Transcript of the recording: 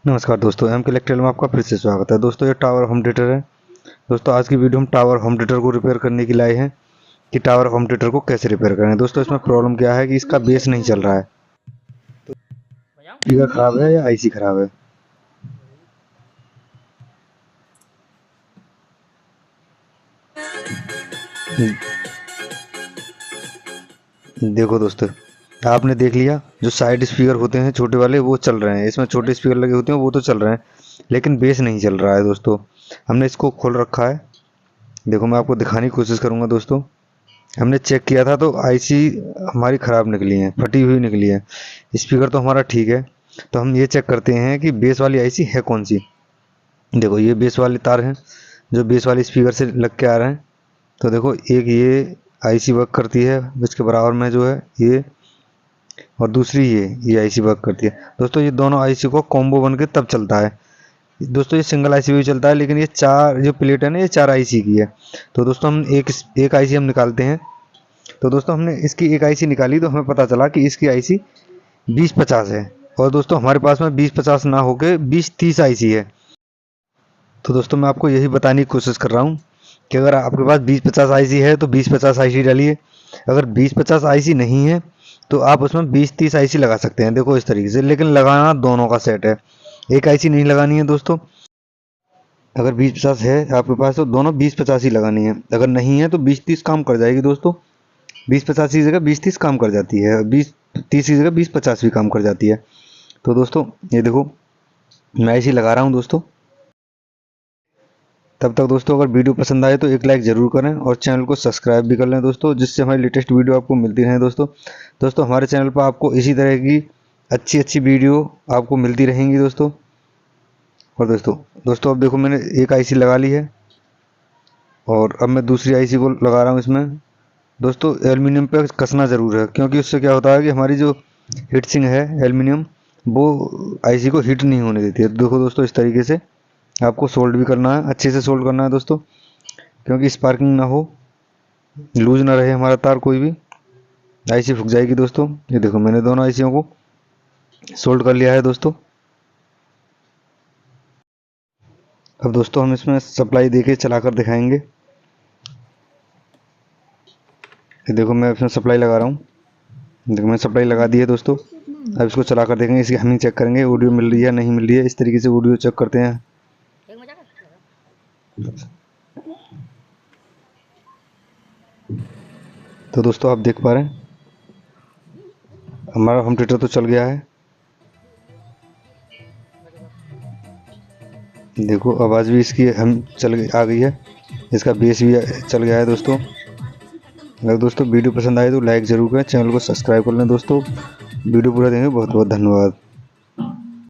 नमस्कार दोस्तों, एम के इलेक्ट्रिकल में आपका फिर से स्वागत है। दोस्तों ये टावर होम थिएटर है। दोस्तों आज की वीडियो हम टावर होम थिएटर को रिपेयर करने के लिए आए हैं कि टावर होम थिएटर को कैसे रिपेयर करें। दोस्तों इसमें प्रॉब्लम क्या है कि इसका बेस नहीं चल रहा है। स्पीकर खराब है या आईसी खराब है। देखो दोस्तों, आपने देख लिया, जो साइड स्पीकर होते हैं छोटे वाले वो चल रहे हैं। इसमें छोटे स्पीकर लगे होते हैं वो तो चल रहे हैं, लेकिन बेस नहीं चल रहा है। दोस्तों हमने इसको खोल रखा है। देखो मैं आपको दिखाने की कोशिश करूंगा। दोस्तों हमने चेक किया था तो आईसी हमारी ख़राब निकली है, फटी हुई निकली है। स्पीकर तो हमारा ठीक है। तो हम ये चेक करते हैं कि बेस वाली आईसी है कौन सी। देखो ये बेस वाले तार हैं जो बेस वाले स्पीकर से लग के आ रहे हैं। तो देखो एक ये आईसी वर्क करती है, इसके बराबर में जो है ये, और दूसरी ये आईसी वर्क करती है। दोस्तों ये दोनों आईसी को कॉम्बो बन के तब चलता है। दोस्तों ये सिंगल आईसी भी चलता है, लेकिन ये चार जो प्लेट है ना ये 4 आईसी की है। तो दोस्तों हम एक आईसी हम निकालते हैं। तो दोस्तों हमने इसकी एक आईसी निकाली तो हमें पता चला कि इसकी आईसी 2050 है। और दोस्तों हमारे पास में 2050 ना होके 2030 आईसी है। तो दोस्तों मैं आपको यही बताने की कोशिश कर रहा हूँ कि अगर आपके पास 2050 आईसी है तो 2050 आईसी डालिए। अगर 2050 आईसी नहीं है तो आप उसमें 2030 आईसी लगा सकते हैं। देखो इस तरीके से, लेकिन लगाना दोनों का सेट है, एक आईसी नहीं लगानी है। दोस्तों अगर 2050 है आपके पास तो दोनों 2050 ही लगानी है। अगर नहीं है तो 2030 काम कर जाएगी। दोस्तों 2050 की जगह 2030 काम कर जाती है, 2030 की जगह 2050 भी काम कर जाती है। तो दोस्तों ये देखो मैं इसी लगा रहा हूँ। दोस्तों तब तक दोस्तों अगर वीडियो पसंद आए तो एक लाइक ज़रूर करें और चैनल को सब्सक्राइब भी कर लें दोस्तों, जिससे हमारी लेटेस्ट वीडियो आपको मिलती रहे। दोस्तों हमारे चैनल पर आपको इसी तरह की अच्छी वीडियो आपको मिलती रहेंगी दोस्तों। और दोस्तों अब देखो मैंने एक आईसी लगा ली है और अब मैं दूसरी आईसी को लगा रहा हूँ इसमें। दोस्तों एल्युमिनियम पे कसना ज़रूर है, क्योंकि उससे क्या होता है कि हमारी जो हीट सिंक है एल्युमिनियम वो आईसी को हीट नहीं होने देती है। देखो दोस्तों इस तरीके से आपको सोल्ड भी करना है, अच्छे से सोल्ड करना है दोस्तों, क्योंकि स्पार्किंग ना हो, लूज ना रहे हमारा तार कोई भी, आईसी फूक जाएगी। दोस्तों ये देखो मैंने दोनों आईसीयों को सोल्ड कर लिया है। दोस्तों अब दोस्तों हम इसमें सप्लाई देके चला कर दिखाएंगे। ये देखो मैं इसमें सप्लाई लगा रहा हूँ। देखो मैं सप्लाई लगा दी है दोस्तों। अब इसको चला कर देखेंगे, इसकी हमिंग चेक करेंगे, ऑडियो मिल रही है नहीं मिल रही है। इस तरीके से ऑडियो चेक करते हैं। तो दोस्तों आप देख पा रहे हैं हमारा होम थिएटर तो चल गया है। देखो आवाज़ भी इसकी हम आ गई है, इसका बेस भी चल गया है। दोस्तों अगर दोस्तों वीडियो पसंद आए तो लाइक ज़रूर करें, चैनल को सब्सक्राइब कर लें। दोस्तों वीडियो पूरा देखेंगे, बहुत बहुत धन्यवाद।